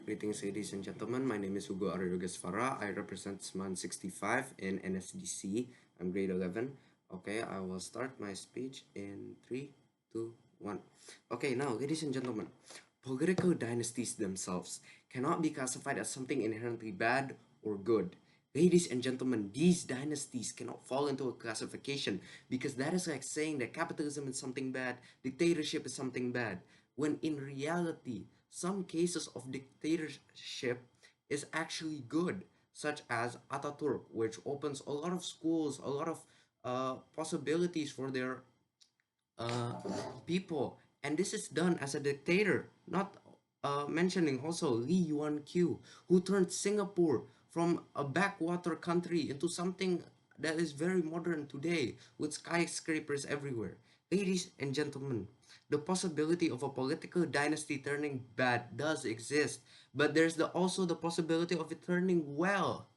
Greetings, ladies and gentlemen. My name is Hugo Arya Yogasvara. I represent SMAN 65 in Nsdc. I'm grade 11. Okay, I will start my speech in 3, 2, 1. Okay, now, ladies and gentlemen, political dynasties themselves cannot be classified as something inherently bad or good. Ladies and gentlemen, these dynasties cannot fall into a classification because that is like saying that capitalism is something bad, dictatorship is something bad, when in reality, some cases of dictatorship is actually good, such as Ataturk, which opens a lot of schools, a lot of possibilities for their uh, people. And this is done as a dictator, not mentioning also Lee Yuan Q, who turned Singapore from a backwater country into something that is very modern today with skyscrapers everywhere. Ladies and gentlemen, the possibility of a political dynasty turning bad does exist, but there's also the possibility of it turning well.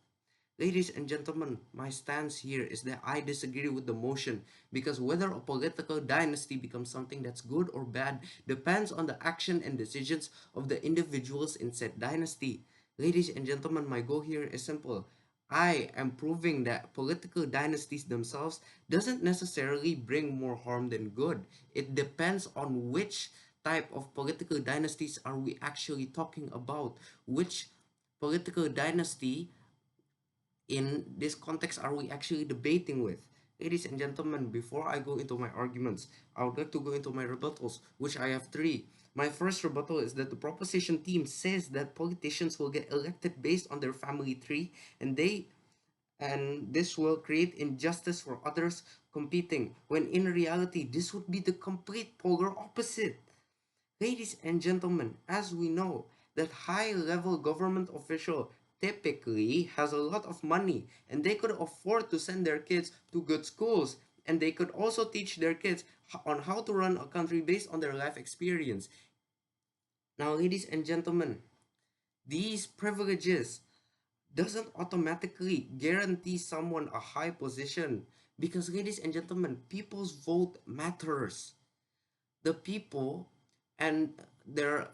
Ladies and gentlemen, my stance here is that I disagree with the motion because whether a political dynasty becomes something that's good or bad depends on the action and decisions of the individuals in said dynasty. Ladies and gentlemen, my goal here is simple. I am proving that political dynasties themselves doesn't necessarily bring more harm than good. It depends on which type of political dynasties are we actually talking about, which political dynasty in this context are we actually debating with? Ladies and gentlemen, before I go into my arguments, I would like to go into my rebuttals, which I have three. My first rebuttal is that the proposition team says that politicians will get elected based on their family tree, and this will create injustice for others competing, when in reality this would be the complete polar opposite. Ladies and gentlemen, as we know, that high-level government official typically has a lot of money and they could afford to send their kids to good schools, and they could also teach their kids on how to run a country based on their life experience. Now, ladies and gentlemen, these privileges doesn't automatically guarantee someone a high position because, ladies and gentlemen, people's vote matters. The people and their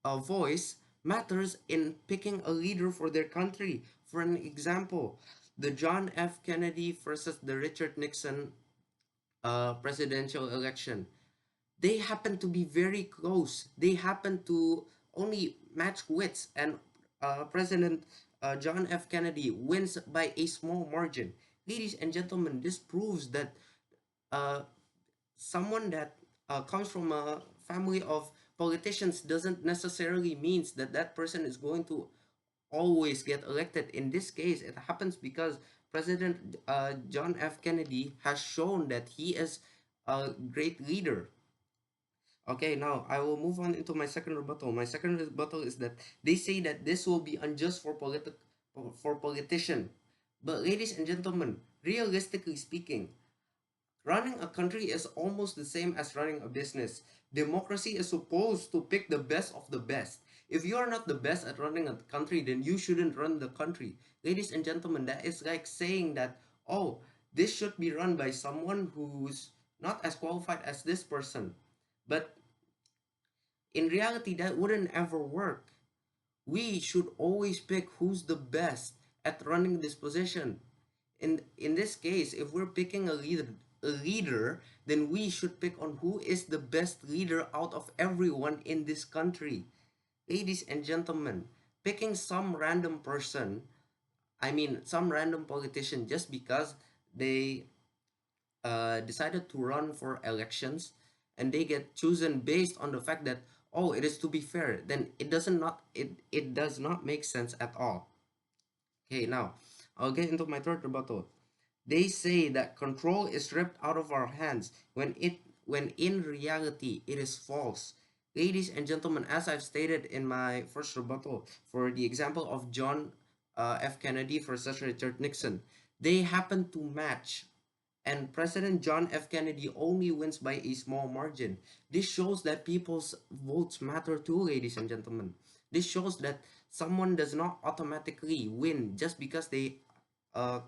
voice matters in picking a leader for their country. For an example, the John F. Kennedy versus the Richard Nixon presidential election. They happen to be very close. They happen to only match wits, and President John F. Kennedy wins by a small margin. Ladies and gentlemen, this proves that uh, someone that comes from a family of politicians doesn't necessarily means that that person is going to always get elected. In this case, it happens because President John F. Kennedy has shown that he is a great leader. Okay, now I will move on into my second rebuttal. My second rebuttal is that they say that this will be unjust for politician. But ladies and gentlemen, realistically speaking, running a country is almost the same as running a business. Democracy is supposed to pick the best of the best. If you are not the best at running a country, then you shouldn't run the country. Ladies and gentlemen, that is like saying that, oh, this should be run by someone who's not as qualified as this person. But in reality, that wouldn't ever work. We should always pick who's the best at running this position. In this case, if we're picking a leader, then we should pick on who is the best leader out of everyone in this country. Ladies and gentlemen, picking some random person, I mean some random politician, just because they decided to run for elections and they get chosen based on the fact that, oh, it is to be fair, then it does not make sense at all. Okay, now I'll get into my third rebuttal. They say that control is ripped out of our hands when in reality it is false. Ladies and gentlemen, as I've stated in my first rebuttal for the example of John F. Kennedy versus Richard Nixon, they happen to match, and President John F. Kennedy only wins by a small margin. This shows that people's votes matter too, ladies and gentlemen. This shows that someone does not automatically win just because they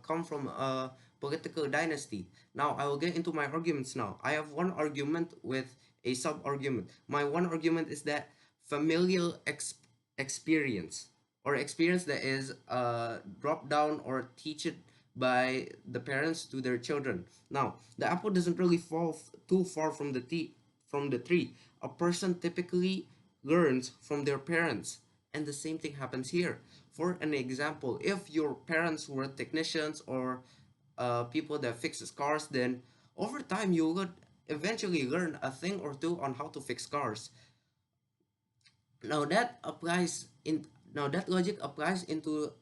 come from a political dynasty. Now, I will get into my arguments now. I have one argument with a sub argument. My one argument is that familial experience, or experience that is dropped down or teach it by the parents to their children. Now, the apple doesn't really fall too far from the tree. A person typically learns from their parents, and the same thing happens here. For an example, if your parents were technicians or people that fixes cars, then over time you would eventually learn a thing or two on how to fix cars. Now that applies in now that logic applies into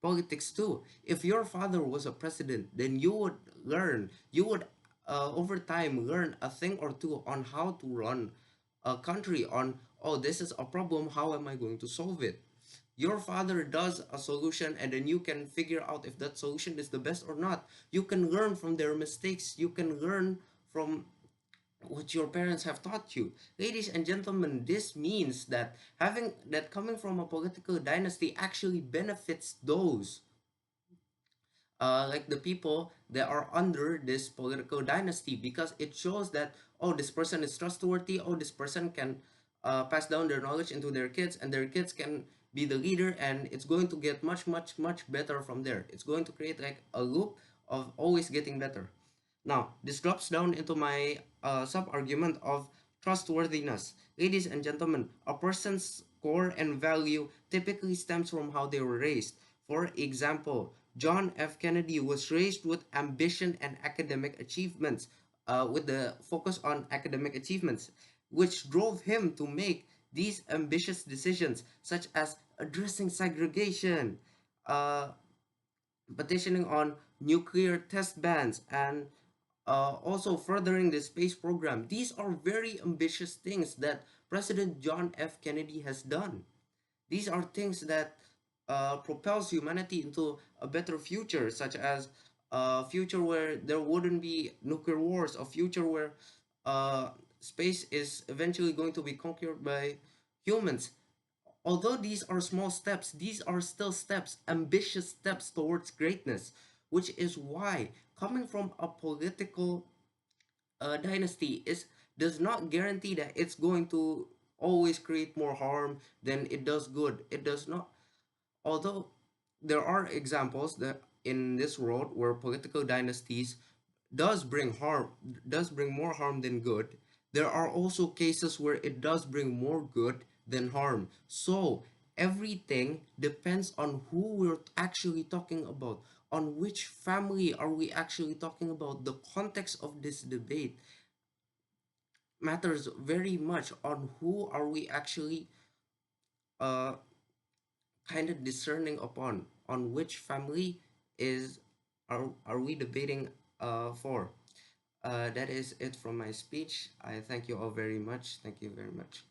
politics too. If your father was a president, then you would over time learn a thing or two on how to run a country. On, oh, this is a problem, how am I going to solve it? Your father does a solution, and then you can figure out if that solution is the best or not. You can learn from their mistakes, you can learn from what your parents have taught you. Ladies and gentlemen, this means that coming from a political dynasty actually benefits those like the people that are under this political dynasty, because it shows that, oh, this person is trustworthy, oh, this person can pass down their knowledge into their kids, and their kids can be the leader, and it's going to get much much much better from there. It's going to create like a loop of always getting better. Now, this drops down into my sub-argument of trustworthiness. Ladies and gentlemen, a person's core and value typically stems from how they were raised. For example, John F. Kennedy was raised with ambition and academic achievements, with the focus on academic achievements, which drove him to make these ambitious decisions, such as addressing segregation, uh, petitioning on nuclear test bans, and also furthering the space program. These are very ambitious things that President John F. Kennedy has done. These are things that propels humanity into a better future, such as a future where there wouldn't be nuclear wars, a future where uh, space is eventually going to be conquered by humans. Although these are small steps, these are still steps, ambitious steps towards greatness, which is why coming from a political dynasty is does not guarantee that it's going to always create more harm than it does good. It does not. Although there are examples that in this world where political dynasties does bring more harm than good, there are also cases where it does bring more good than harm. So everything depends on who we're actually talking about, on which family are we actually talking about. The context of this debate matters very much on who are we actually uh kind of discerning upon, on which family is are we debating for. That is it from my speech. I thank you all very much. Thank you very much.